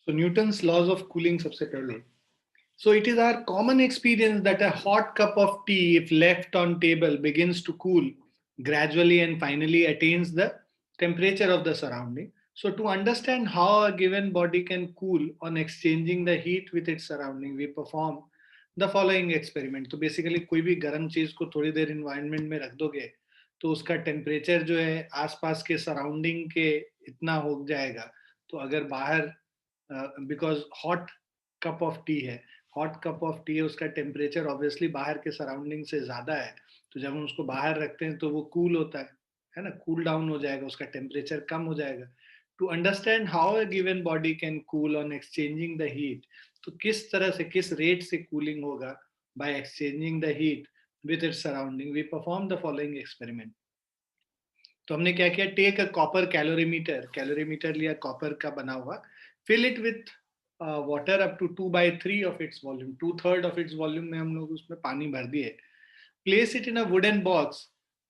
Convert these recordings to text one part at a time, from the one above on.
So Newton's laws of cooling सबसे पहले. So it is our common experience that a hot cup of tea, if left on table, begins to cool gradually and finally attains the temperature of the surrounding. So to understand how a given body can cool on exchanging the heat with its surrounding, we perform the following experiment. तो basically कोई भी गर्म चीज को थोड़ी देर environment में रख दोगे तो उसका टेम्परेचर जो है आसपास के सराउंडिंग के इतना हो जाएगा. तो अगर बाहर because hot cup of T है, हॉट कप ऑफ टी है, उसका टेम्परेचर ऑब्वियसली बाहर के सराउंडिंग से ज्यादा है. तो जब हम उसको बाहर रखते हैं तो वो कूल होता है ना, कूल डाउन हो जाएगा, उसका टेम्परेचर कम हो जाएगा. To understand how a given body can cool on exchanging the heat, तो किस तरह से, किस रेट से कूलिंग होगा by exchanging the heat with its surrounding, we perform the following experiment. तो हमने क्या किया, take a copper calorimeter, calorimeter लिया कॉपर का बना हुआ, fill it with water up to 2/3 of its volume, 2/3 of its volume में हम लोग उसमें पानी भर दिए. Place it in a wooden box,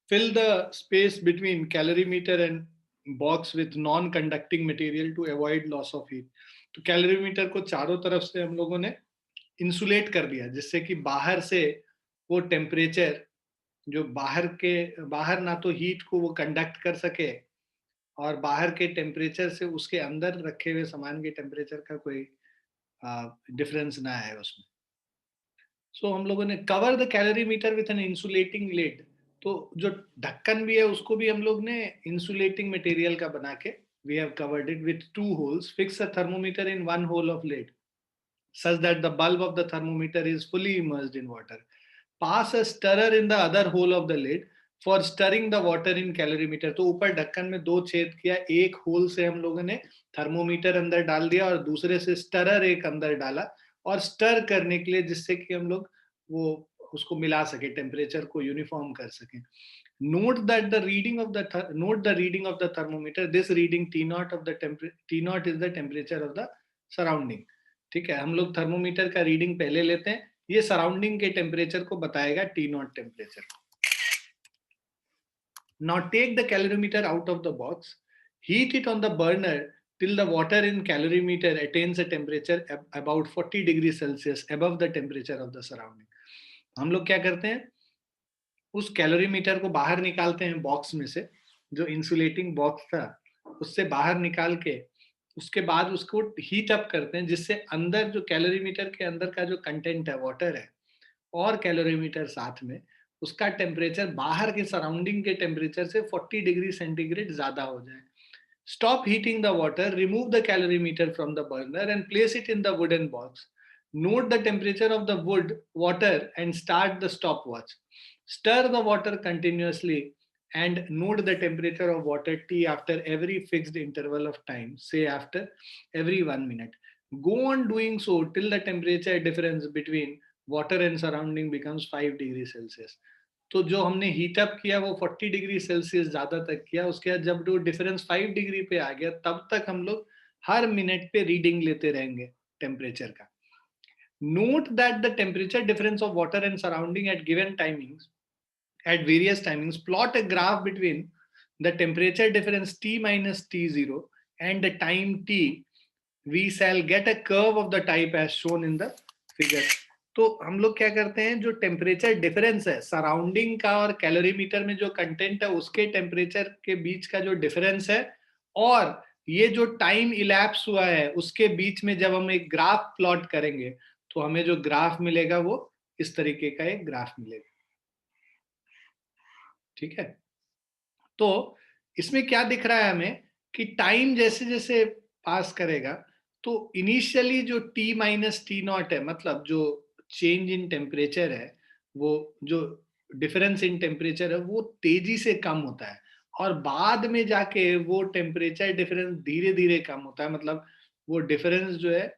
fill the space between calorimeter and box with non-conducting material to avoid loss of heat. तो calorimeter को चारों तरफ से हम लोगों ने इंसुलेट कर दिया जिससे कि बाहर से वो टेम्परेचर जो बाहर ना तो हीट को वो कंडक्ट कर सके और बाहर के टेम्परेचर से उसके अंदर रखे हुए सामान के टेम्परेचर का कोई डिफरेंस ना आए उसमें. सो हम लोगों ने cover the calorimeter with an insulating lid, तो जो ढक्कन भी है उसको भी हम लोग ने इंसुलेटिंग मटेरियल का बना के we have covered it with 2 holes, fix a thermometer in 1 hole of lid such that the bulb of the thermometer is fully immersed in water. Pass a stirrer in the other hole of the lid for stirring the water in calorimeter. तो ऊपर ढक्कन में 2 छेद किया, एक whole से हम लोगों ने थर्मोमीटर अंदर डाल दिया और दूसरे से स्टरर एक अंदर डाला और स्टर करने के लिए, जिससे कि हम लोग वो उसको मिला सके, टेम्परेचर को यूनिफॉर्म कर सके. Note that the reading of the thermometer. This reading T naught of the T naught is the temperature of the surrounding. ठीक है, हम लोग थर्मोमीटर का रीडिंग पहले लेते हैं, ये सराउंडिंग के टेम्परेचर को बताएगा T naught temperature. Now take the calorimeter out of the box, heat it on the burner till the water in calorimeter attains a temperature about 40 degrees Celsius above the temperature of the surrounding. हम लोग क्या करते हैं, उस calorimeter को बाहर निकालते हैं बॉक्स में से, जो इंसुलेटिंग बॉक्स था उससे बाहर निकाल के उसके बाद उसको हीट अप करते हैं जिससे अंदर जो कैलोरीमीटर के अंदर का जो कंटेंट है, वाटर है और कैलोरीमीटर साथ में, उसका टेम्परेचर बाहर के सराउंडिंग के टेम्परेचर से 40 डिग्री सेंटीग्रेड ज्यादा हो जाए. Stop heating the water, remove the calorimeter from the burner and place it in the wooden box. Note the temperature of the water and start the stopwatch. Stir the water continuously and note the temperature of water T after every fixed interval of time, say after every 1 minute. Go on doing so till the temperature difference between water and surrounding becomes 5 degrees Celsius. तो जो हमने heat up किया वो 40 degree Celsius ज्यादा तक किया, उसके बाद जब वो डिफरेंस 5 डिग्री पे आ गया तब तक हम लोग हर मिनट पे रीडिंग लेते रहेंगे टेम्परेचर का. Note that the temperature difference of water and surrounding at given timings, at various timings, plot a graph between the temperature difference T minus T0 and the time T. We shall get a curve of the type as shown in the figure. तो हम लोग क्या करते हैं, जो temperature difference है surrounding का और कैलोरीमीटर में जो कंटेंट है उसके टेम्परेचर के बीच का जो डिफरेंस है और ये जो टाइम इलैप्स हुआ है उसके बीच में जब हम एक ग्राफ प्लॉट करेंगे तो हमें जो ग्राफ मिलेगा वो इस तरीके का एक ग्राफ मिलेगा. ठीक है, तो इसमें क्या दिख रहा है हमें कि टाइम जैसे जैसे पास करेगा तो इनिशियली जो T माइनस टी नॉट है, मतलब जो चेंज इन टेम्परेचर है, वो जो डिफरेंस इन टेम्परेचर है वो तेजी से कम होता है और बाद में जाके वो टेम्परेचर डिफरेंस धीरे धीरे कम होता है. मतलब वो डिफरेंस जो है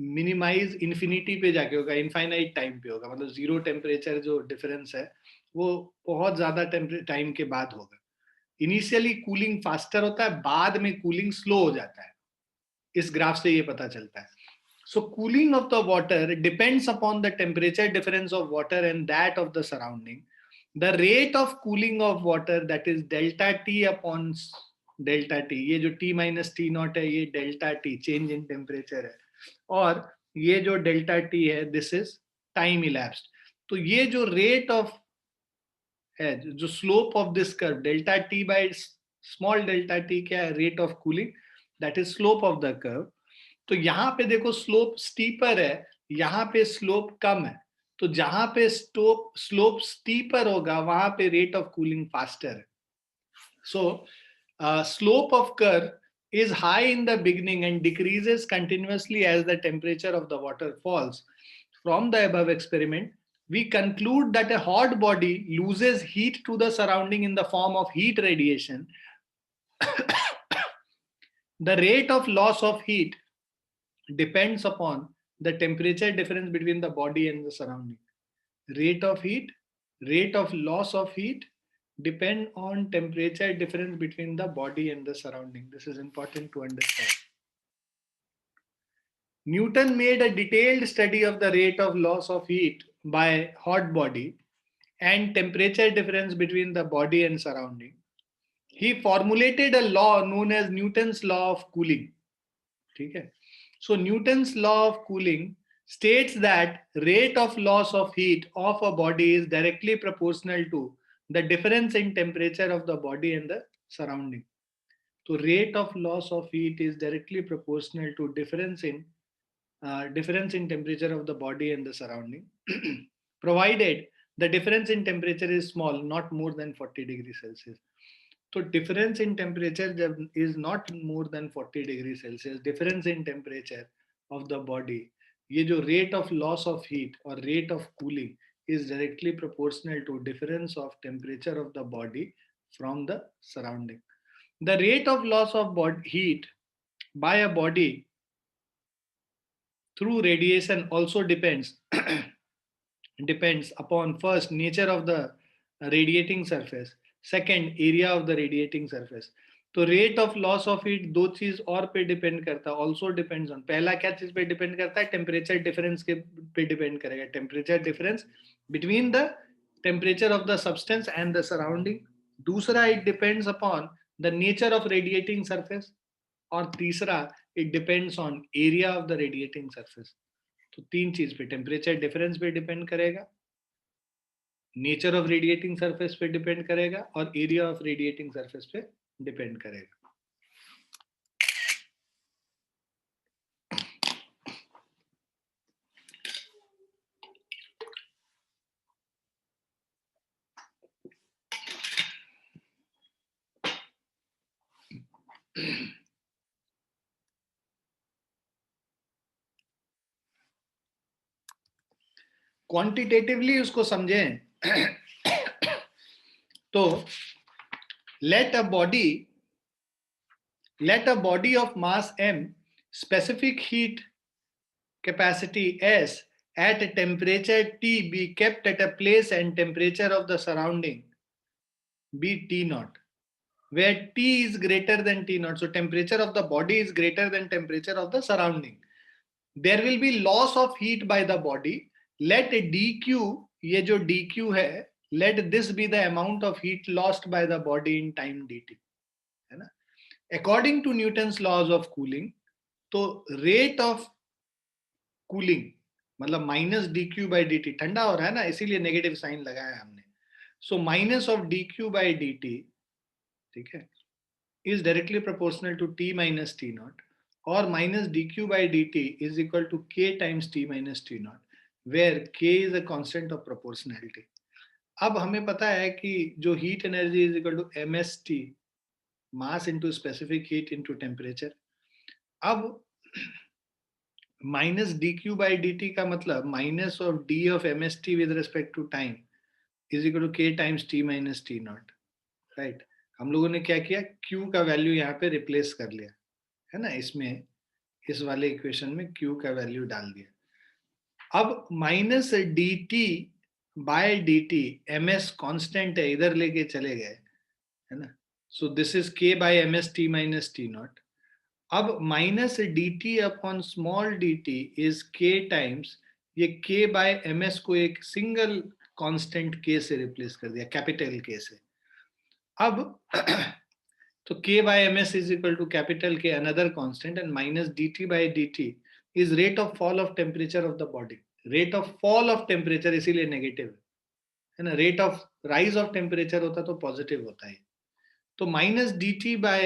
मिनिमाइज इन्फिनिटी पे जाके होगा, इनफाइनाइट टाइम पे होगा. मतलब जीरो टेम्परेचर जो डिफरेंस है वो बहुत ज्यादा टाइम के बाद होगा. इनिशियली कूलिंग फास्टर होता है, बाद में कूलिंग स्लो हो जाता है. इस ग्राफ से ये पता चलता है. So cooling of the water depends upon the temperature difference of water and that of the surrounding. The rate of cooling of water, that is delta T upon delta T, ये जो T minus T naught है ये delta T change in temperature है, और ये जो delta T है this is time elapsed. तो ये जो रेट ऑफ है, जो slope of this curve delta T by small delta T क्या है, rate of cooling, that is slope of the curve. तो यहाँ पे देखो स्लोप स्टीपर है, यहाँ पे स्लोप कम है, तो जहां पे स्लोप स्टीपर होगा वहां पे रेट ऑफ कूलिंग फास्टर है। So, slope of curve is high in the beginning and decreases continuously as the temperature of the water falls. From the above experiment, we conclude that a hot body loses heat to the surrounding in the form of heat radiation. The rate of loss of heat depends upon the temperature difference between the body and the surrounding. Rate of heat, rate of loss of heat depend on temperature difference between the body and the surrounding. This is important to understand. Newton made a detailed study of the rate of loss of heat by hot body and temperature difference between the body and surrounding. He formulated a law known as Newton's law of cooling. Okay? So Newton's law of cooling states that rate of loss of heat of a body is directly proportional to the difference in temperature of the body and the surrounding. So rate of loss of heat is directly proportional to difference in temperature of the body and the surrounding, provided the difference in temperature is small, not more than 40 degrees Celsius. So difference in temperature is not more than 40 degrees Celsius. Difference in temperature of the body, ये जो rate of loss of heat or rate of cooling is directly proportional to difference of temperature of the body from the surrounding. The rate of loss of heat by a body through radiation also depends upon first nature of the radiating surface, second area of the radiating surface. तो rate of loss of heat दो चीज और पे depend करता है, also depends on, पहला क्या चीज पे डिपेंड करता है, टेम्परेचर डिफरेंस के पे डिपेंड करेगा, temperature difference between the temperature of the substance and the surrounding. दूसरा it depends upon the nature of radiating surface, और तीसरा it depends on area of the radiating surface. तो तीन चीज पे, टेम्परेचर डिफरेंस पे डिपेंड करेगा, नेचर ऑफ रेडिएटिंग सरफेस पे डिपेंड करेगा, और एरिया ऑफ रेडिएटिंग सरफेस पे डिपेंड करेगा। क्वांटिटेटिवली उसको समझें तो let a body of mass m, specific heat capacity S at a temperature T be kept at a place and temperature of the surrounding be T naught, where T is greater than T naught. So temperature of the body is greater than temperature of the surrounding. There will be loss of heat by the body. Let dq, ये जो dq है, let this be the amount of heat lost by the body in time dt, है ना? According to Newton's laws of cooling, तो rate of cooling मतलब minus D Q by D T, ठंडा हो रहा है ना इसीलिए नेगेटिव साइन लगाया हमने, so minus of D Q by D T, ठीक है, is directly proportional to t minus t naught, or minus dq by dt is equal to k times t minus t naught, where k is a constant of proportionality. अब हमें पता है कि जो heat energy is equal to M S T, mass into specific heat into temperature. अब minus D Q by D T का मतलब minus of D of M S T with respect to time is equal to K times T minus T naught, right. हम लोगों ने क्या किया, Q का value यहाँ पे रिप्लेस कर लिया, है ना, इसमें इस वाले इक्वेशन में Q का वैल्यू डाल दिया। अब minus D T by D T, M S constant है, इधर लेके चले गए, है ना, so this is K by M S T minus T naught. अब minus D T upon small D T is K times, ये K बाय एम एस को एक सिंगल कॉन्स्टेंट K से रिप्लेस कर दिया, कैपिटल K से। अब So k by ms is equal to capital K, another constant, and minus dt by dt is rate of fall of temperature of the body. Rate of fall of temperature इसीलिए negative है ना. Rate of rise of temperature होता तो positive होता है. तो minus dt by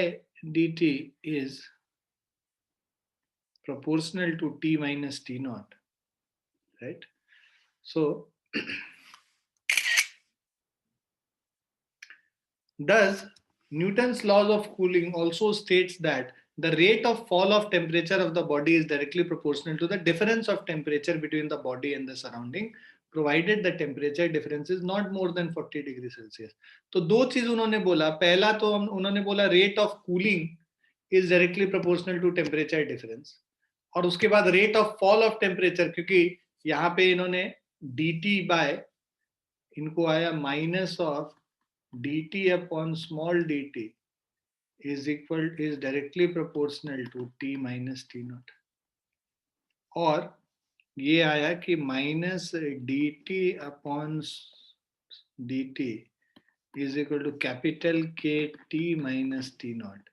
dt is proportional to t minus t naught, right? So thus Newton's laws of cooling also states that the rate of fall of temperature of the body is directly proportional to the difference of temperature between the body and the surrounding, provided the temperature difference is not more than 40 degree Celsius. तो दो चीज उन्होंने बोला. पहला तो उन्होंने बोला rate of cooling is directly proportional to temperature difference, और उसके बाद rate of fall of temperature, क्योंकि यहाँ पे इन्होंने dt बाय, इनको आया minus of dt upon small dt is directly proportional to t minus t naught, और ये आया कि minus dt upon dt is equal to capital K t minus t naught.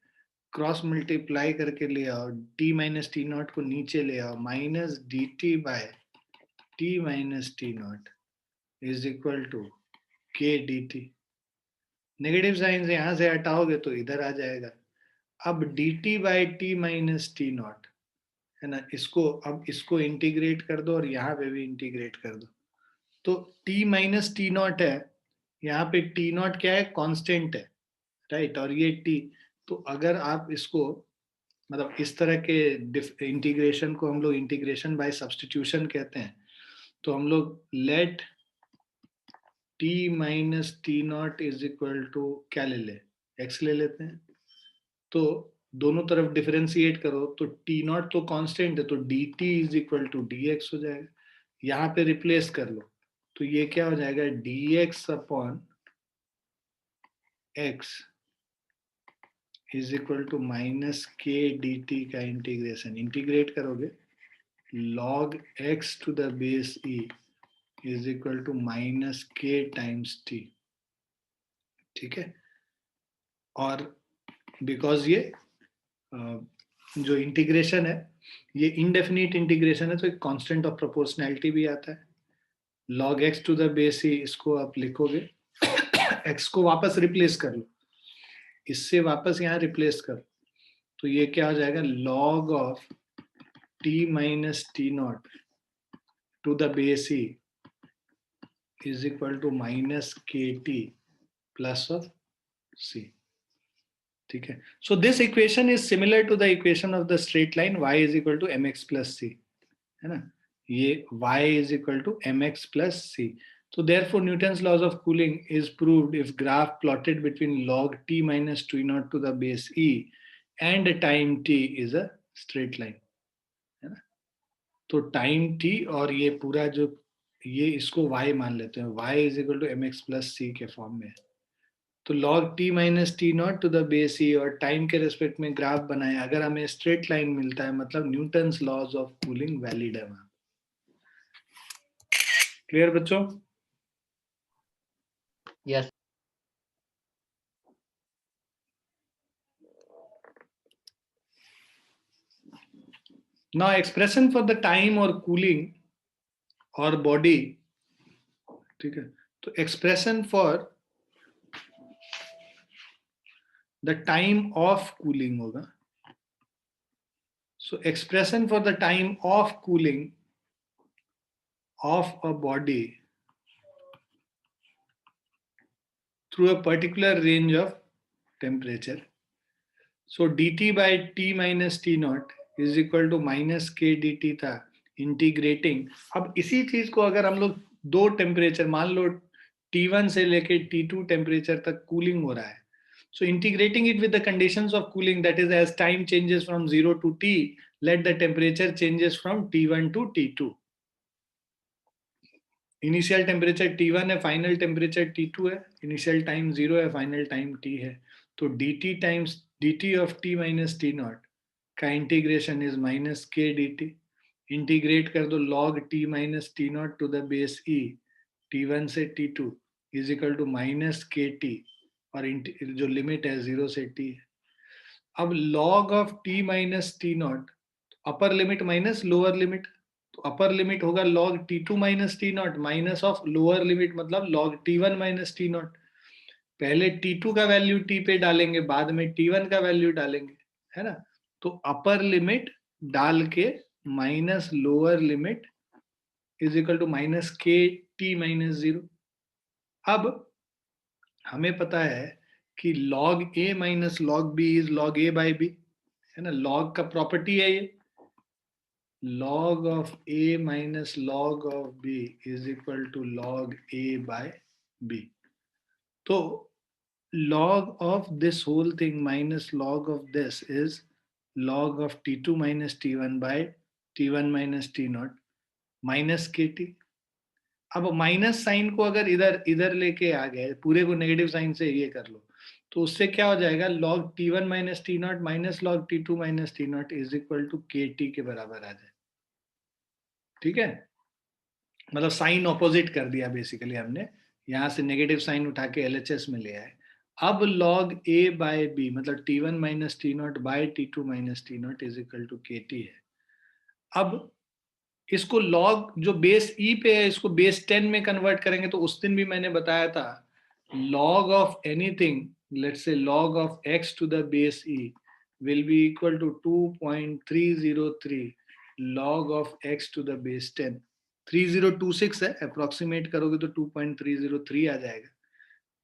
Cross multiply करके ले आओ, t minus T not को नीचे ले आओ, minus dt by t minus T naught is equal to k dt. Negative sign से यहां से हटाओगे तो इधर आ जाएगा. अब dt by T minus T naught है ना, इसको अब इसको इंटीग्रेट कर दो और यहाँ पे भी इंटीग्रेट कर दो. तो t माइनस टी नॉट है, यहाँ पे टी नॉट क्या है, कांस्टेंट है, राइट, और ये t. तो अगर आप इसको मतलब इस तरह के इंटीग्रेशन को हम लोग इंटीग्रेशन बाय सब्स्टिट्यूशन कहते हैं. तो हम लोग let t minus T naught is equal to क्या ले ले, x ले लेते हैं. तो दोनों तरफ डिफरेंशिएट करो तो t नॉट तो कांस्टेंट है, तो dt is equal to dx हो जाएगा. यहाँ पे रिप्लेस कर लो तो ये क्या हो जाएगा, dx upon x is equal to minus k dt का इंटीग्रेशन. इंटीग्रेट करोगे log x to the base e is equal to minus k times t. ठीक है. और बिकॉज ये जो इंटीग्रेशन है ये इनडेफिनिट इंटीग्रेशन है, तो एक कांस्टेंट ऑफ प्रोपोर्शनैलिटी भी आता है. log x to the base e, इसको आप लिखोगे x को वापस रिप्लेस कर लो, इससे वापस यहाँ रिप्लेस कर, तो ये क्या हो जाएगा, log of t minus t naught to the base e is equal to minus kt plus of c. ठीक है. So this equation is similar to the equation of the straight line y is equal to mx plus c, है ना. ये y is equal to mx plus c. So therefore Newton's laws of cooling is proved if graph plotted between log t minus t naught to the base e and time t is a straight line, है ना. तो time t और ये पूरा जो ये इसको y मान लेते हैं, y is equal to mx plus c के फॉर्म में. तो log t minus T naught to the base e और टाइम के रेस्पेक्ट में ग्राफ बनाए, अगर हमें स्ट्रेट लाइन मिलता है मतलब Newton's laws of cooling valid है वहां. क्लियर बच्चों? Yes. Now expression for the time और कूलिंग और बॉडी. ठीक है. तो expression for the time of cooling होगा. So expression for the time of cooling of a body through a particular range of temperature. So dt by t minus t naught is equal to minus k dt था. Integrating, अब इसी चीज को अगर हम लोग दो टेम्परेचर मान लो T1 से लेके T2 टेम्परेचर तक कूलिंग हो रहा है. So integrating it with the conditions of cooling, that is as time changes from 0 to t, let the temperature changes from T1 to T2. Initial temperature T1 है, final temperature T2 है, initial time 0 है, final time T है. तो dt times dt of t minus T naught का integration is minus k dt. Integrate कर दो log t minus T naught to the base e T1 से T2 is equal to minus k t, और जो limit है 0 से t है. अब log of t minus t naught, upper limit minus lower limit, तो अपर लिमिट होगा log t2 minus t naught minus of lower limit मतलब log t1 minus t naught। पहले t2 का वैल्यू t पे डालेंगे, बाद में t1 का वैल्यू डालेंगे, है ना। तो अपर लिमिट डाल के minus lower limit is equal to minus k T minus 0। अब हमें पता है कि log a माइनस log b is log a by b, है ना। log का प्रॉपर्टी है ये, log of a minus log of b is equal to log a by b। तो log of this whole thing minus log of this is log of t2 minus t1 by t1 minus t naught minus kt। अब minus sign को अगर इधर इधर लेके आ गए, पूरे को नेगेटिव साइन से ये कर लो, तो उससे क्या हो जाएगा, log t1 minus T naught minus log t2 minus T naught is equal to के टी के बराबर आ जाए। ठीक है, मतलब साइन ऑपोजिट कर दिया बेसिकली हमने, यहां से नेगेटिव साइन उठा के एलएचएस में ले आए। अब log a बाय b मतलब t1 minus T naught by t2 minus T naught is equal to के टी है। अब इसको log जो बेस e पे है इसको बेस 10 में कन्वर्ट करेंगे, तो उस दिन भी मैंने बताया था log of anything, let's say log of x to the base e will be equal to 2.303 log of x to the base 10। 3026 है, अप्रोक्सीमेट करोगे तो 2.303 आ जाएगा।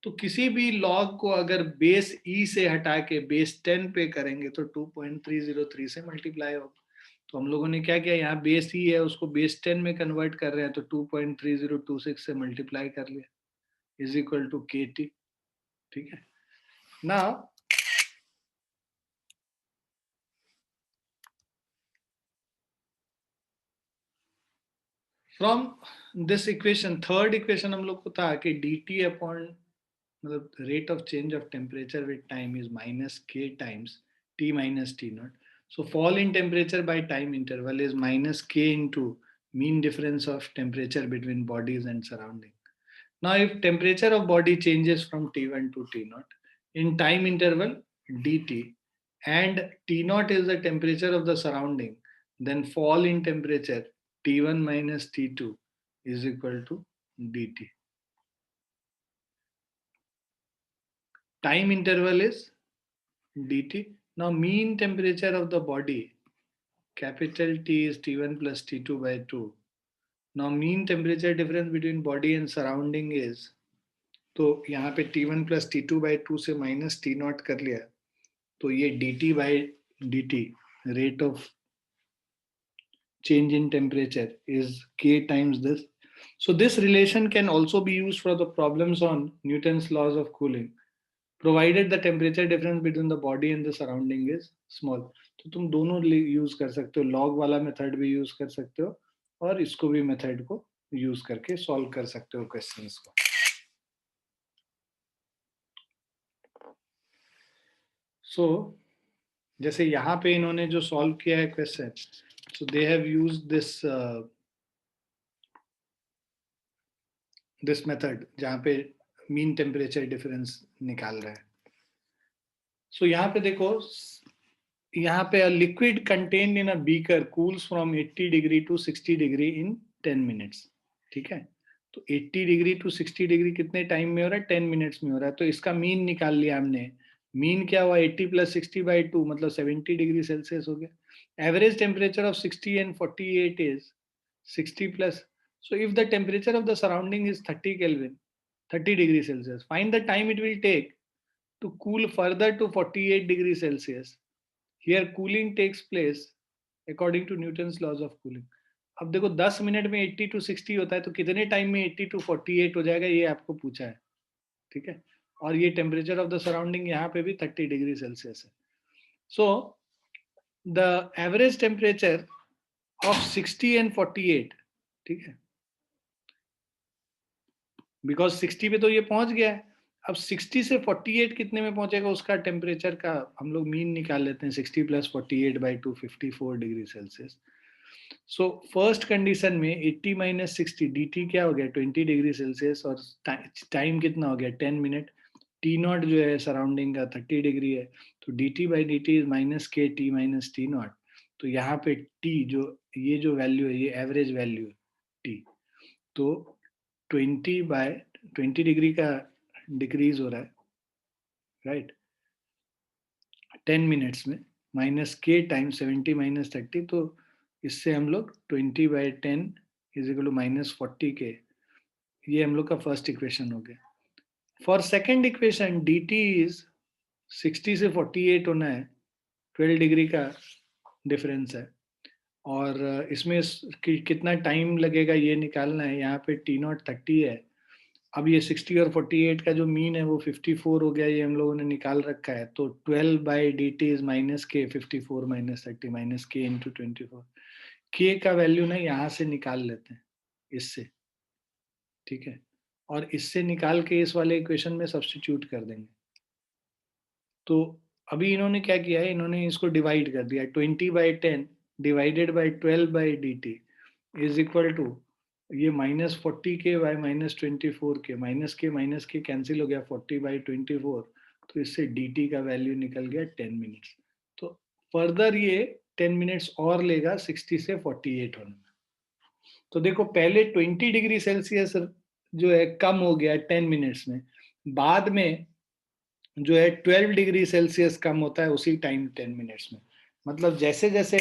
तो किसी भी log को अगर बेस e से हटा के बेस 10 पे करेंगे तो 2.303 से मल्टीप्लाई होगा। तो हम लोगों ने क्या किया, यहाँ बेस ही है उसको बेस 10 में कन्वर्ट कर रहे हैं, तो 2.3026 से मल्टीप्लाई कर लिया इज इक्वल टू के टी। ठीक है ना। From this equation, third equation हम लोग को था कि डी टी अपॉन मतलब rate of change of temperature with time is minus K times T minus T naught. So fall in temperature by time interval is minus k into mean difference of temperature between bodies and surrounding. Now if temperature of body changes from T1 to T naught in time interval dt and T naught is the temperature of the surrounding, then fall in temperature T1 minus T2 is equal to dt. Time interval is dt. Now mean temperature of the body, capital T is T1 plus T2 by 2. Now mean temperature difference between body and surrounding is, तो यहाँ पे T1 plus T2 by 2 से minus T naught कर लिया, तो ये dt by dt rate of change in temperature is k times this. So this relation can also be used for the problems on Newton's laws of cooling, provided the temperature difference between the body and the surrounding is small. तो तुम दोनों use कर सकते हो, log वाला method भी use कर सकते हो और इसको भी मेथड को यूज करके सॉल्व कर सकते हो क्वेश्चंस को। सो जैसे यहाँ पे इन्होंने जो सॉल्व किया है question, so they have used this method जहाँ पे मीन टेम्परेचर डिफरेंस निकाल रहे हैं। सो यहाँ पे देखो, यहाँ पे liquid contained in a beaker cools from 80 degree to 60 degree in 10 minutes. ठीक है, तो 80 डिग्री टू 60 डिग्री कितने टाइम में हो रहा है, 10 मिनट्स में हो रहा है। तो इसका मीन निकाल लिया हमने, मीन क्या हुआ 80 प्लस 60 बाई 2 मतलब 70 डिग्री सेल्सियस हो गया। Average temperature of 60 and 48 is 60 plus, so if the temperature of the surrounding is 30 Kelvin, 30 degrees Celsius, find the time it will take to cool further to 48 degrees Celsius. Here cooling takes place according to Newton's laws of cooling. अब देखो 10 minute में 80 to 60 होता है, तो कितने time में 80 to 48 हो जाएगा, ये आपको पूछा है। ठीक है, और ये टेम्परेचर ऑफ द सराउंडिंग यहाँ पे भी 30 डिग्री सेल्सियस है। So the average temperature of 60 and 48, ठीक है, बिकॉज 60 पे तो ये पहुंच गया है, अब 60 से 48 कितने में पहुंचेगा उसका टेम्परेचर का हम लोग मीन निकाल लेते हैं। 60 plus 48 by 2 54 degree Celsius. So first condition में 80 माइनस 60 dt क्या हो गया 20 डिग्री सेल्सियस और टाइम कितना हो गया 10 मिनट। टी नॉट जो है सराउंडिंग का 30 डिग्री है, तो D T by D T is minus k T minus T not. तो यहाँ पे टी जो ये जो वैल्यू है ये एवरेज वैल्यू है टी। तो 20 डिग्री का डिक्रीज हो रहा है, राइट, 10 मिनट्स में, माइनस के टाइम 70 माइनस 30। तो इससे हम लोग 20/10 इज इक्वल टू माइनस 40 के, ये हम लोग का फर्स्ट इक्वेशन हो गया। For second equation D T is 60 से 48 होना है, 12 डिग्री का डिफरेंस है, और इसमें कितना टाइम लगेगा ये निकालना है। यहाँ पे टी नॉट 30 है, अब ये 60 और 48 का जो मीन है वो 54 हो गया, ये हम लोगों ने निकाल रखा है। तो 12/dt इज माइनस के 54 माइनस 30 माइनस के इंटू 24। के का वैल्यू ना यहाँ से निकाल लेते हैं इससे, ठीक है, और इससे निकाल के इस वाले इक्वेशन में सब्स्टिट्यूट कर देंगे। तो अभी इन्होंने क्या किया है, इन्होंने इसको डिवाइड कर दिया, 20/10 divided by 12/dt is equal to ये -40 के बाय -24 के, माइनस के कैंसिल हो गया, 40/24। तो इससे dt का वैल्यू निकल गया 10 मिनट्स। तो फर्दर ये 10 मिनट्स और लेगा 60 से 48 होने में। तो देखो पहले 20 डिग्री सेल्सियस जो है कम हो गया 10 मिनट्स में, बाद में जो है 12 डिग्री सेल्सियस कम होता है उसी टाइम 10 मिनट्स में। मतलब जैसे जैसे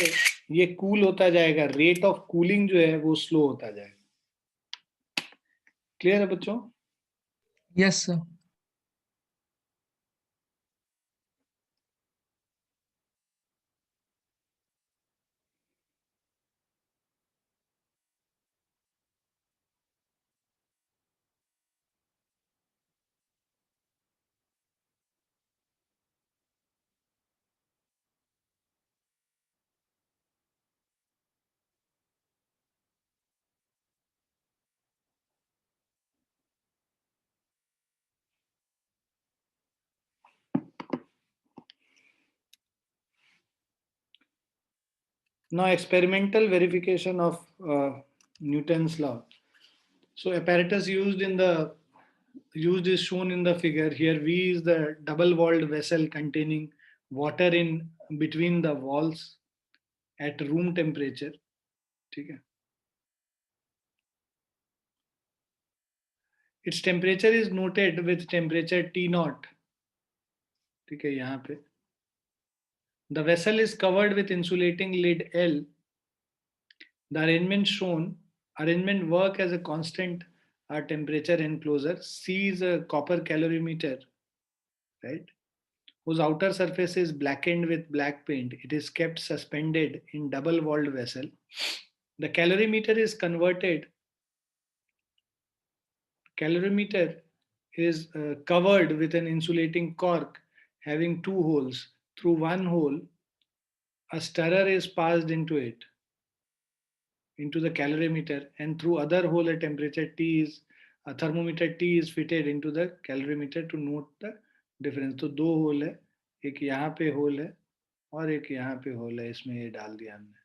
ये कूल होता जाएगा, रेट ऑफ कूलिंग जो है वो स्लो होता जाएगा। क्लियर है बच्चों? Yes sir. Now experimental verification of Newton's law. So apparatus used is shown in the figure. Here V is the double walled vessel containing water in between the walls at room temperature. ठीक है, its temperature is noted with temperature T naught. ठीक है, यहाँ पे the vessel is covered with insulating lid L. The arrangement work as a constant temperature enclosure. C is a copper calorimeter, right, whose outer surface is blackened with black paint. It is kept suspended in double-walled vessel. The calorimeter is covered with an insulating cork having two holes. Through one hole, a stirrer is passed into the calorimeter, and through other hole a thermometer T is fitted into the calorimeter to note the difference. तो दो whole है, एक यहाँ पे whole है और एक यहाँ पे होल है, इसमें ये डाल दिया हमने।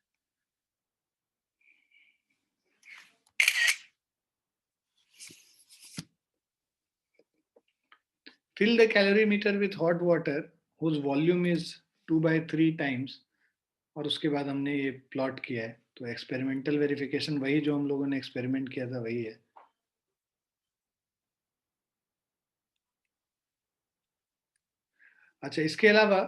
Fill the calorimeter with hot water whose volume is 2/3 times, और उसके बाद हमने ये प्लॉट किया है। तो एक्सपेरिमेंटल वेरिफिकेशन वही जो हम लोगों ने एक्सपेरिमेंट किया था वही है। अच्छा, इसके अलावा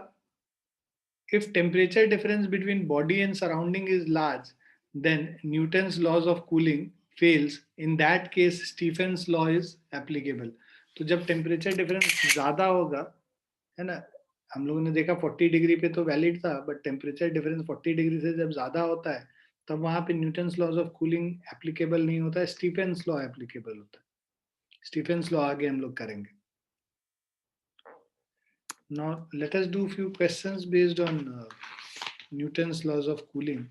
if temperature difference between body and surrounding is large, then Newton's laws of cooling fails. In that case, Stephen's law is applicable. तो जब टेम्परेचर डिफरेंस ज्यादा होगा, है ना, हम लोगों ने देखा 40 डिग्री पे तो वैलिड था, बट टेम्परेचर डिफरेंस 40 डिग्री से जब ज्यादा होता है तब वहां पे Newton's laws of cooling applicable नहीं होता है, स्टीफेंस लॉ एप्लीकेबल होता है। स्टीफेंस लॉ आगे हम लोग करेंगे। Now let us do few questions based on Newton's laws of cooling.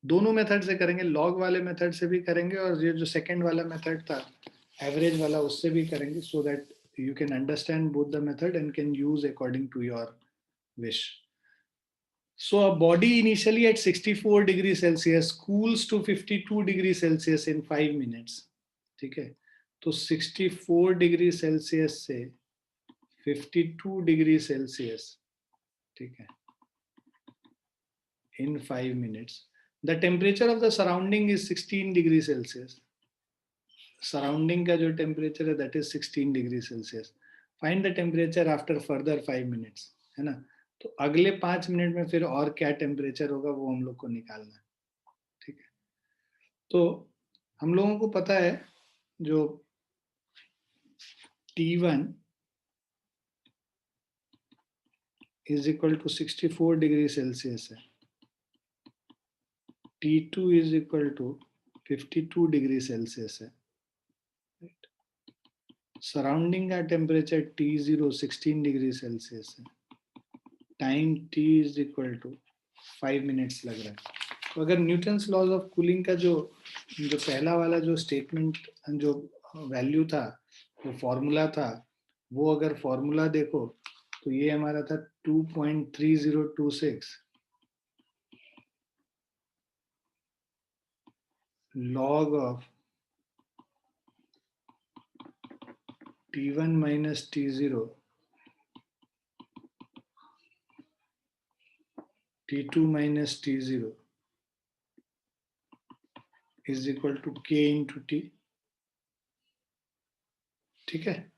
दोनों मेथड से करेंगे, लॉग वाले मेथड से भी करेंगे और ये जो सेकंड वाला मेथड था एवरेज वाला उससे भी करेंगे, so that you can understand both the method and can use according to your wish. So a body initially at 64 degree Celsius cools to 52 degree Celsius in 5 minutes. ठीक है, तो 64 degree Celsius से 52 degree Celsius, ठीक है, in 5 minutes. The temperature of the surrounding is 16 degree Celsius. Surrounding का जो temperature है that is 16 degree Celsius. Find the temperature after further 5 minutes, है ना? तो अगले 5 मिनट में फिर और क्या टेम्परेचर होगा वो हम लोग को निकालना है, ठीक है। तो हम लोगों को पता है जो T1 is equal to 64 degree Celsius है, T2 is equal to 52 degree Celsius है, सराउंडिंग का टेम्परेचर T0 16 डिग्री सेल्सियस है, time T is equal to 5 minutes लग रहा है। तो अगर न्यूटन्स लॉज ऑफ कूलिंग का जो पहला वाला जो स्टेटमेंट जो वैल्यू था वो फॉर्मूला था, वो अगर फॉर्मूला देखो तो ये हमारा था 2.3026 log of T1 minus T0 T2 minus T0 is equal to K into T, ठीक है।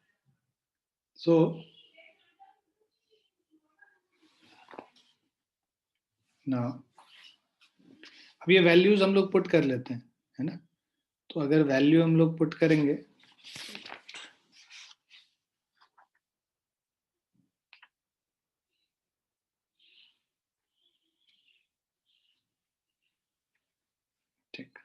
सो ना अब ये वैल्यूज हम लोग पुट कर लेते हैं, है ना। तो अगर वैल्यू हम लोग पुट करेंगे ठीक,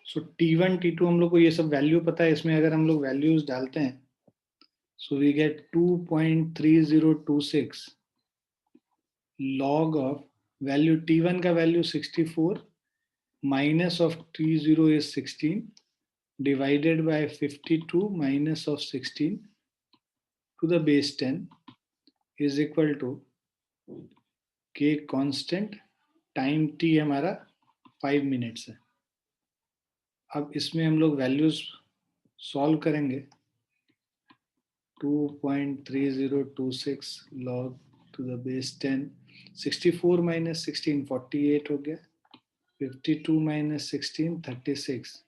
सो T1 T2 हम लोग को ये सब वैल्यू पता है, इसमें अगर हम लोग वैल्यूज डालते हैं so we get 2.3026 log of value T1 का value 64 minus of T0 is 16 divided by 52 minus of 16 to the base 10 is equal to K constant, time T हमारा 5 मिनट्स है। अब इसमें हम लोग वैल्यूज सॉल्व करेंगे, 2.3026 log to the base 10, 64 minus 16 48 हो गया, 52 minus 16 36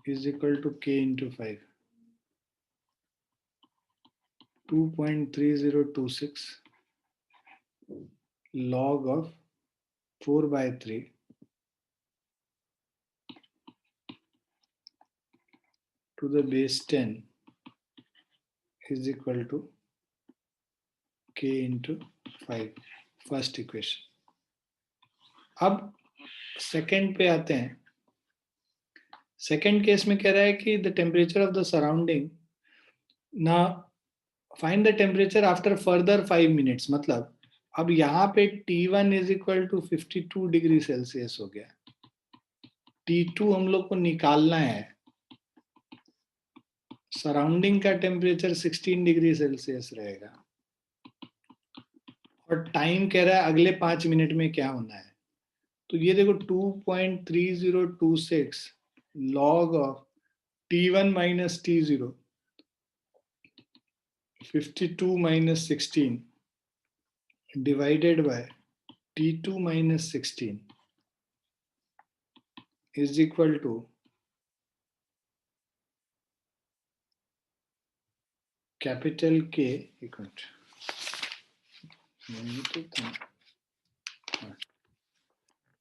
is equal to K into 5. 2.3026 log of 4 by 3 to the base 10 is equal to K into 5, first equation. अब सेकेंड पे आते हैं। सेकेंड केस में कह रहा है कि the temperature of the surrounding ना find the temperature after further 5 minutes, मतलब अब यहाँ पे T1 is equal to 52 degree Celsius हो गया, T2 हम लोग को निकालना है, सराउंडिंग का टेम्परेचर 16 डिग्री सेल्सियस रहेगा और टाइम कह रहा है अगले 5 मिनट में क्या होना है। तो ये देखो 2.3026 log of T1 minus T0 52 minus 16 divided by T2 minus 16 is equal to capital K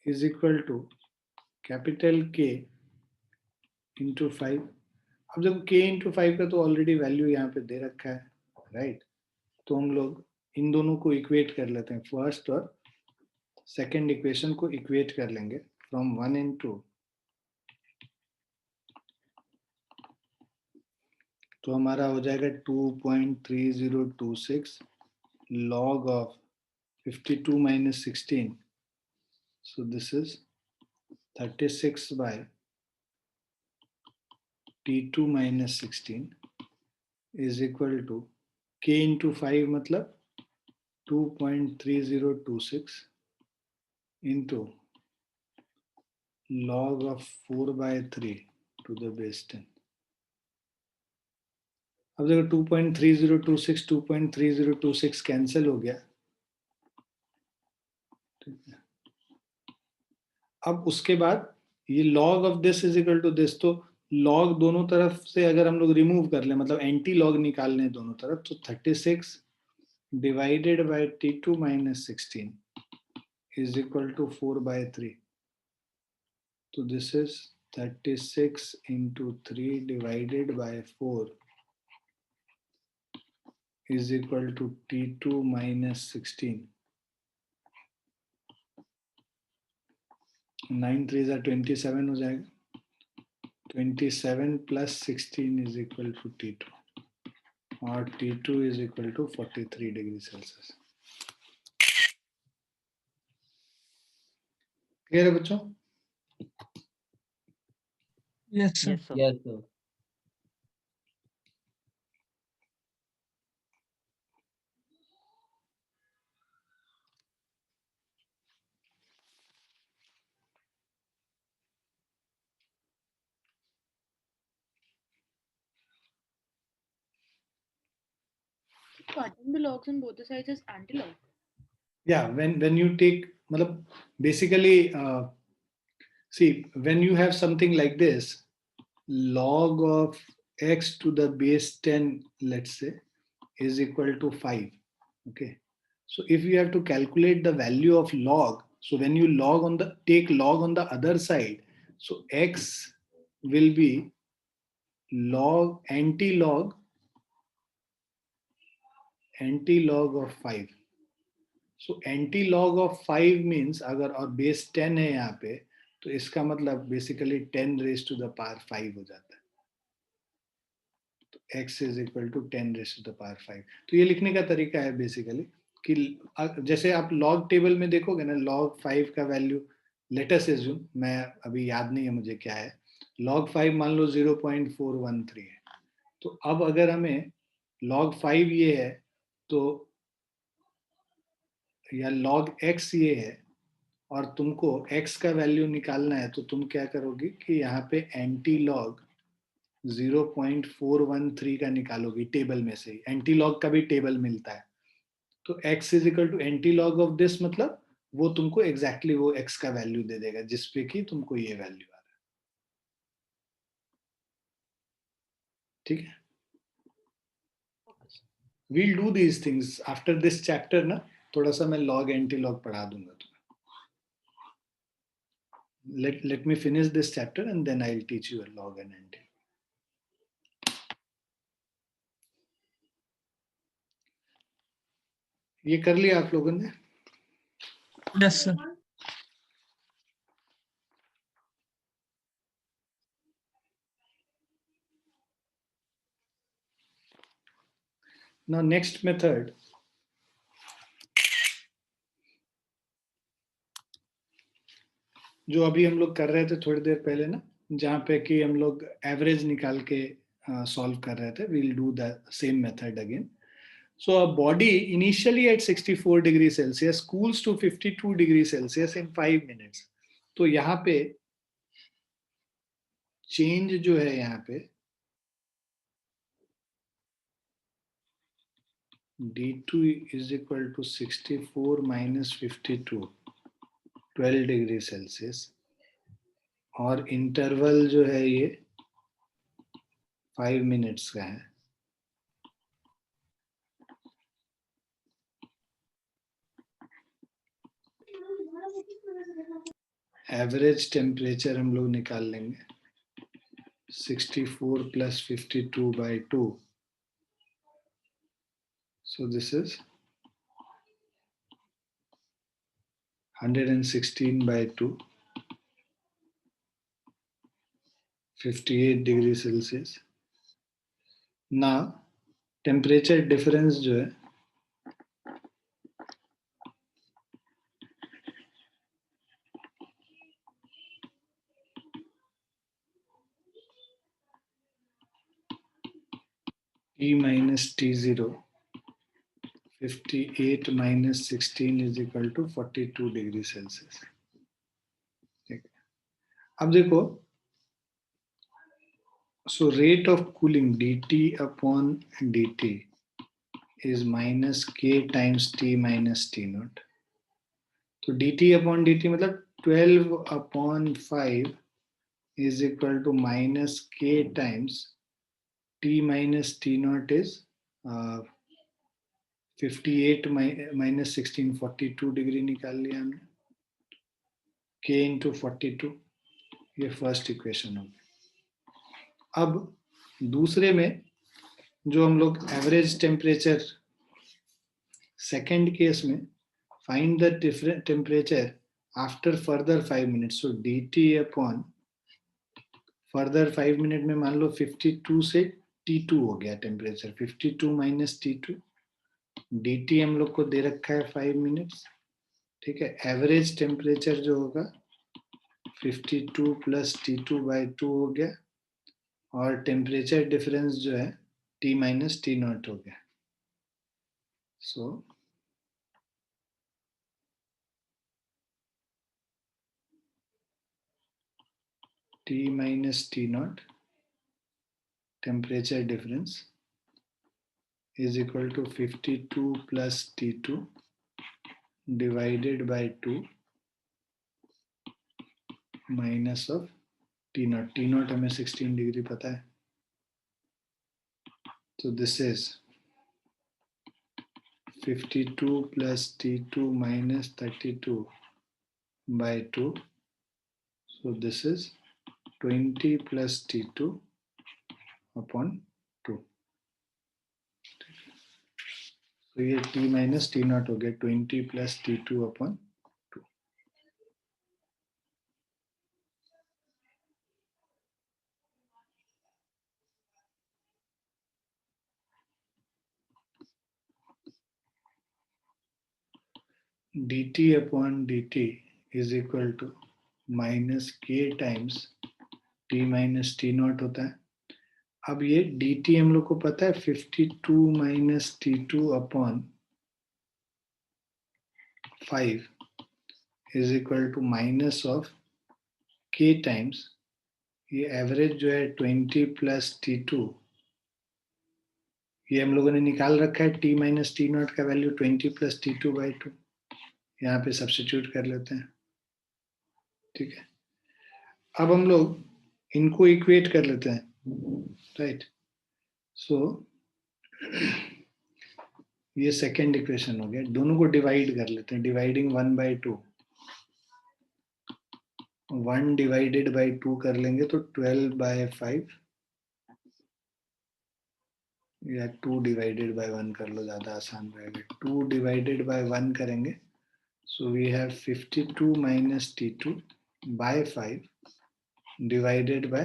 is equal to capital K into 5। अब देखो K into 5 का तो ऑलरेडी वैल्यू यहाँ पे दे रखा है, राइट। तो हम लोग इन दोनों को इक्वेट कर लेते हैं, फर्स्ट और सेकेंड इक्वेशन को इक्वेट कर लेंगे फ्रॉम 1 and 2। तो हमारा हो जाएगा 2.3026 log of 52 minus 16, so this is 36 by T2 minus 16 is equal to K into 5 मतलब 2.3026 into log of 4 by 3 to the base 10. अब देखो 2.3026 2.3026 कैंसिल हो गया, ठीक है। अब उसके बाद ये log of this is equal to this, तो log दोनों तरफ से अगर हम लोग रिमूव कर लें, मतलब एंटी लॉग निकालने दोनों तरफ, तो 36 divided by T2 minus 16 is equal to 4 by 3. So this is 36 into 3 divided by 4 is equal to T2 minus 16. 9 3s are 27 हो जाएगा. 27 plus 16 is equal to T2. और T2 is equal to 43 degrees Celsius. Clear है बच्चों? Yes, sir. Yes, sir. Yes, sir. Cutting the logs on both the sides is anti-log. Yeah, when you take, मतलब basically, see, when you have something like this, log of x to the base 10, let's say, is equal to 5. Okay. So if you have to calculate the value of log, so when you take log on the other side, so x will be log anti-log of 5. So anti-log of 5 means अगर और base 10 है यहाँ पे, तो इसका मतलब basically 10 raised to the power 5 हो जाता है. तो x is equal to 10 raised to the power 5. तो ये लिखने का तरीका है basically कि जैसे आप log टेबल में देखोगे ना, log 5 का वैल्यू, let us assume, मैं अभी याद नहीं है मुझे क्या है, log 5 मान लो 0.413 है. तो अब अगर हमें log 5 ये है, तो या log x ये है और तुमको x का वैल्यू निकालना है, तो तुम क्या करोगे कि यहाँ पे एंटी लॉग 0.413 का निकालोगे टेबल में से. एंटी लॉग का भी टेबल मिलता है. तो x is equal to antilog of this, मतलब वो तुमको एग्जैक्टली वो x का वैल्यू दे देगा जिसपे कि तुमको ये वैल्यू आ रहा है. ठीक है. We'll do these things after this chapter ना. थोड़ा सा मैं log एंटी लॉग पढ़ा दूंगा तुम्हें. Let me finish this chapter and then I'll teach you a log and anti. ये कर लिया आप लोगों ने? Yes, sir. Now next method, जो अभी हम लोग कर रहे थे थोड़ी देर पहले ना, जहाँ पे कि हम लोग एवरेज निकाल के सॉल्व कर रहे थे, we'll do the same method again. So a body initially at 64 degrees Celsius cools to 52 degrees Celsius in 5 minutes. तो यहाँ पे चेंज जो है यहाँ पे D2 is equal to 64 minus 52, 12 degree Celsius, और इंटरवल जो है ये 5 मिनट्स का है. एवरेज टेम्परेचर हम लोग निकाल लेंगे 64 plus 52 by 2. So this is 116 by 2, 58 degrees Celsius. Now temperature difference जो है minus T0, 58 minus 16 is equal to 42 degree Celsius. ठीक है, अब देखो, so rate of cooling dt upon dt is minus k times t minus t naught। तो dt upon dt मतलब 12 upon 5 is equal to minus k times t minus t naught is 58 minus 16, 42 degree निकाल लिया हमने, k into 42, ये first equation होगी। अब दूसरे में जो हम लोग एवरेज टेम्परेचर, सेकेंड केस में find the different temperature after further 5 minutes. So dt upon further 5 minute में मान लो 52 से T2 हो गया टेम्परेचर, 52 माइनस T2, dt हम लोग को दे रखा है 5 मिनट्स। ठीक है, एवरेज टेम्परेचर जो होगा 52 प्लस T2 बाई 2 हो गया, और टेम्परेचर डिफरेंस जो है T माइनस T नॉट हो गया। सो T minus T naught temperature difference is equal to 52 plus T2 divided by 2 minus of T naught। T naught हमें 16 डिग्री पता है, so this is 52 plus T2 minus 32 by 2, so this is 20 plus T2 upon 2। तो ये T minus T naught हो गया 20 plus T2 upon 2। dt upon dt is equal to minus k times t minus t naught होता है। अब ये dt हम लोग को पता है 52 minus t2 upon 5 is equal to minus of k times, ये एवरेज जो है 20 plus t2, ये हम लोगों ने निकाल रखा है t minus t naught का वैल्यू 20 plus t2 by 2, यहाँ पे सब्स्टिट्यूट कर लेते हैं। ठीक है, अब हम लोग इनको इक्वेट कर लेते हैं, राइट। सो ये सेकेंड इक्वेशन हो गया, दोनों को डिवाइड कर लेते हैं, डिवाइडिंग 1 by 2, 1 डिवाइडेड बाई 2 कर लेंगे तो 12 by 5, या 2 डिवाइडेड बाई 1 कर लो, ज्यादा आसान रहेगा। 2 डिवाइडेड बाई 1 करेंगे, so we have 52 minus T2 by 5 divided by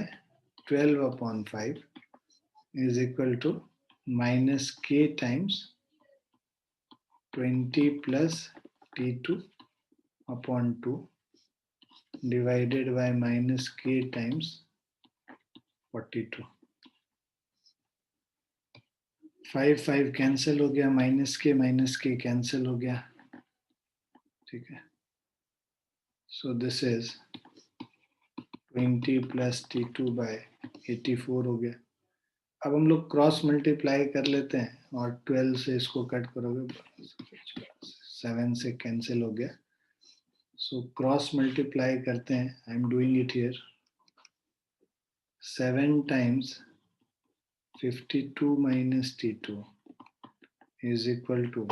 12 upon 5 is equal to minus k times 20 plus T2 upon 2 divided by minus k times 42। 5 5 cancel हो गया, माइनस के कैंसिल हो गया। ठीक है, सो this is 20 plus T2 by 84 हो गया। अब हम लोग क्रॉस मल्टीप्लाई कर लेते हैं और 12 से इसको कट करोगे 7 से कैंसिल हो गया। सो क्रॉस मल्टीप्लाई करते हैं, I am doing it here, 7 times 52 minus T2 is equal to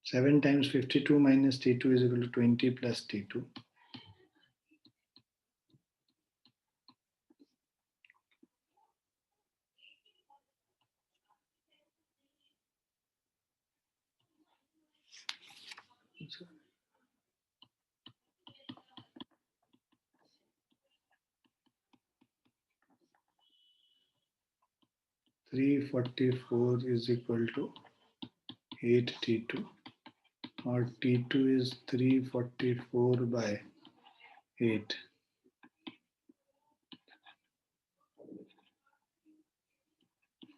7 times 52 minus T2 is equal to 20 plus T2. Three 44 is equal to 8 T2, or T2 is 344 by 8.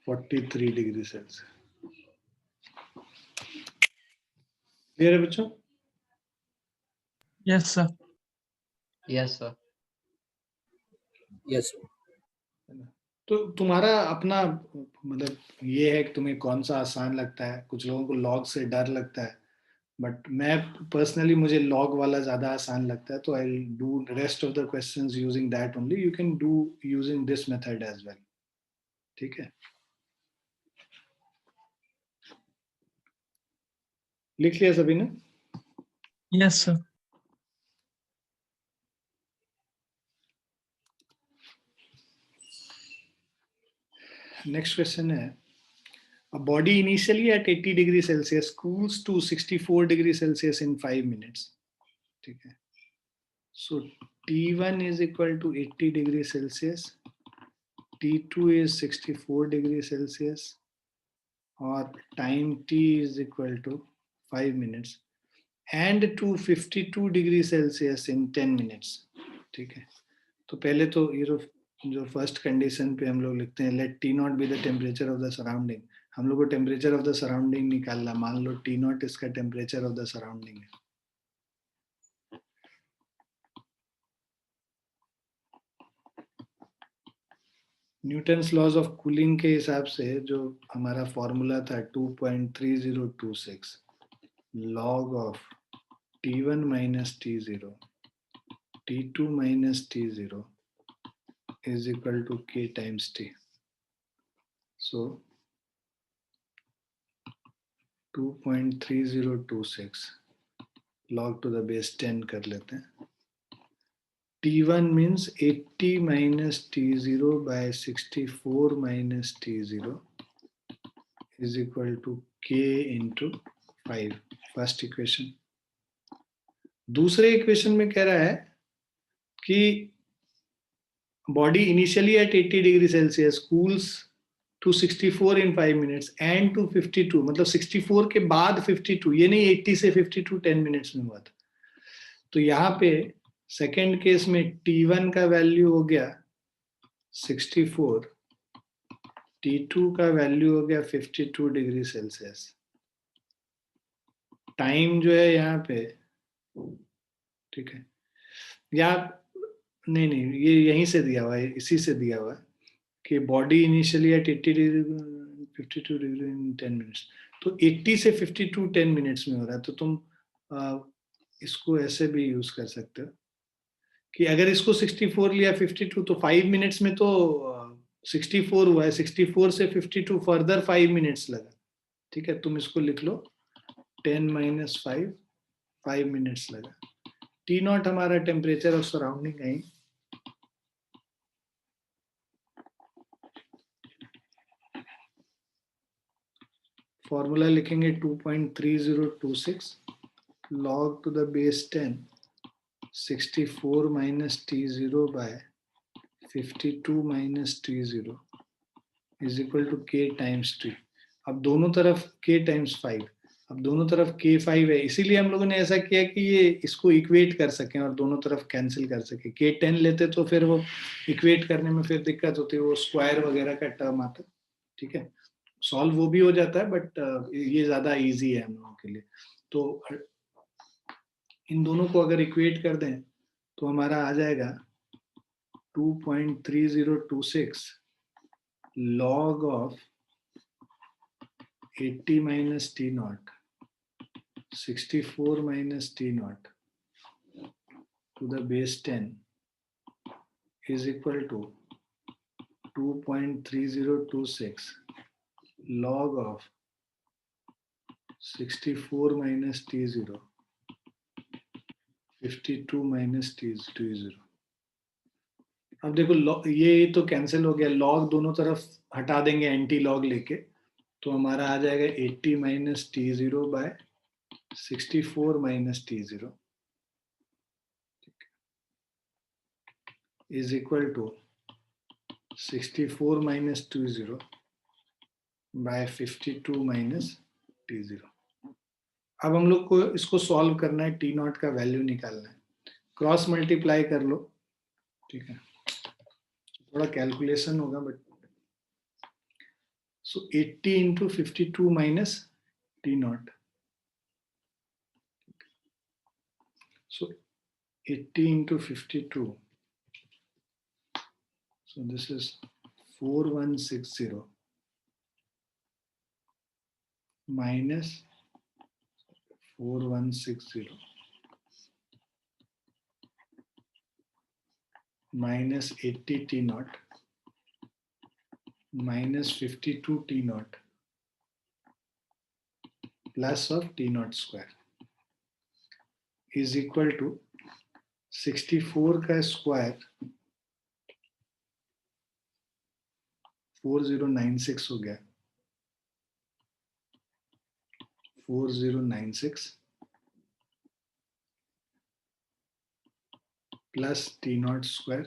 43 degree Celsius. Clear है बच्चों? Yes, sir. Yes, sir. Yes. तो तुम्हारा अपना मतलब ये है कि तुम्हें कौन सा आसान लगता है। कुछ लोगों को लॉग से डर लगता है, बट मैं पर्सनली मुझे लॉग वाला ज्यादा आसान लगता है, तो I will do rest of the questions using that only. You can do using this method as well. ठीक है, लिख लिया सभी ने? Yes, sir. नेक्स्ट क्वेश्चन है, a body initially at 80 degree Celsius cools to 64 degree Celsius in 5 minutes. ठीक है, so T1 is equal to 80 degree Celsius, T2 is 64 degree Celsius, और time T is equal to 5 minutes and to 52 degree Celsius in 10 minutes. ठीक है, तो पहले तो ये जो फर्स्ट कंडीशन पे हम लोग लिखते हैं let T naught be the temperature of the surrounding. हम लोग को टेम्परेचर ऑफ द सराउंडिंग निकालना, मान लो टी नॉट इसका टेम्परेचर ऑफ द सराउंडिंग है। न्यूटन्स लॉज ऑफ कूलिंग के हिसाब से जो हमारा फॉर्मूला था 2.3026 log of T1 minus T0 T2 minus T0 is equal to K times T. So 2.3026 log to the base 10 कर लेते हैं। T1 means 80 minus T0 by 64 minus T0 is equal to K into 5. First equation. दूसरे equation में कह रहा है कि body initially at 80 degree Celsius cools to 64 in 5 minutes and to 52, मतलब 64 के बाद 52, ये नहीं 80 से 52 10 मिनट्स में हुआ था। तो यहाँ पे सेकेंड केस में T1 का वैल्यू हो गया 64, T2 का वैल्यू हो गया 52 डिग्री सेल्सियस। टाइम जो है यहाँ पे, ठीक है, या नहीं ये यहीं से दिया हुआ है, इसी से दिया हुआ है कि body initially at 80 degree 52 degree in 10 minutes. तो 80 से 52 10 मिनट्स में हो रहा है। तो तुम इसको ऐसे भी यूज कर सकते हो कि अगर इसको 64 लिया 52 तो 5 मिनट्स में तो 64 हुआ है, 64 से 52 फर्दर 5 मिनट्स लगा। ठीक है, तुम इसको लिख लो 10 माइनस 5 मिनट्स लगा। टी नॉट हमारा टेम्परेचर ऑफ सराउंडिंग है। फॉर्मूला लिखेंगे 2.3026 log to the base 10 64 minus T0 by 52 minus T0 is equal to K times T. अब दोनों तरफ K times 5, अब दोनों तरफ K5 है, इसीलिए हम लोगों ने ऐसा किया कि ये इसको इक्वेट कर सकें और दोनों तरफ कैंसिल कर सके। K10 लेते तो फिर वो इक्वेट करने में फिर दिक्कत होती है, वो स्क्वायर वगैरह का टर्म आता। ठीक है, सॉल्व वो भी हो जाता है, बट ये ज्यादा इजी है हम लोगों के लिए। तो इन दोनों को अगर इक्वेट कर दें तो हमारा आ जाएगा 2.3026 log of 80 minus T naught 64 minus T naught to the base 10 is equal to 2.3026 log of 64 minus T0 52 minus T0। अब देखो ये तो कैंसिल हो गया, लॉग दोनों तरफ हटा देंगे एंटी लॉग लेके, तो हमारा आ जाएगा 80 minus T0 by 64 minus T0 is equal to 64 minus T0 by 52 minus T0। अब हम लोग को इसको सॉल्व करना है, टी नॉट का वैल्यू निकालना है, क्रॉस मल्टीप्लाई कर लो। ठीक है, थोड़ा कैलकुलेशन होगा but So 80 into 52 minus T naught. So 80 into 52. So this is 4160 minus 4160 minus 80 T naught minus 52 T naught plus of T naught square is equal to 64 का square 4096 हो गया 4096 plus T naught square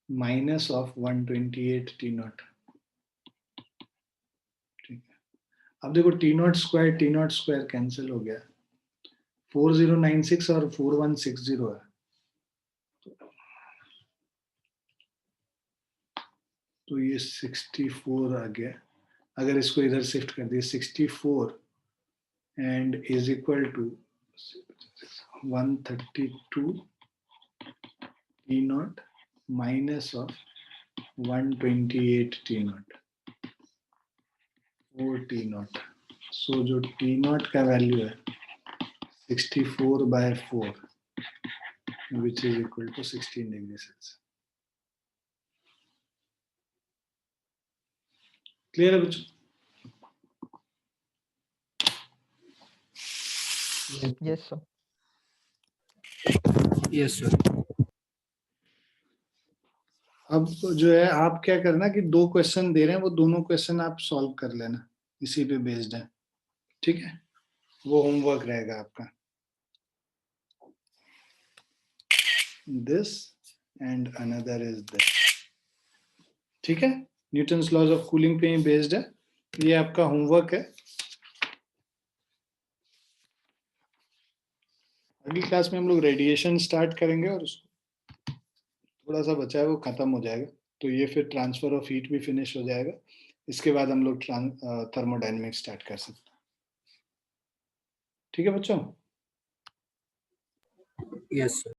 minus of 128 T naught. ठीक है, अब देखो T naught square cancel हो गया 4096 और 4160 है तो ये 64 आ गया अगर इसको इधर शिफ्ट कर दिए 64 and is equal to 132 T naught minus of 128 T naught 4 T naught. So जो T naught का वैल्यू है 64 by 4 which is equal to 16 degrees Celsius. Clear है बच्चों? Yes, sir. Yes, sir. अब जो है आप क्या करना कि दो क्वेश्चन दे रहे हैं वो दोनों क्वेश्चन आप सॉल्व कर लेना इसी पे बेस्ड है ठीक है वो होमवर्क रहेगा आपका this and another is this ठीक है न्यूटन्स लॉज ऑफ कूलिंग पे ही बेस्ड है ये आपका होमवर्क है अगली क्लास में हम लोग रेडिएशन स्टार्ट करेंगे और उसको थोड़ा सा बचा है वो खत्म हो जाएगा तो ये फिर ट्रांसफर ऑफ हीट भी फिनिश हो जाएगा इसके बाद हम लोग थर्मोडायनेमिक्स स्टार्ट कर सकते हैं ठीक है बच्चों Yes, sir.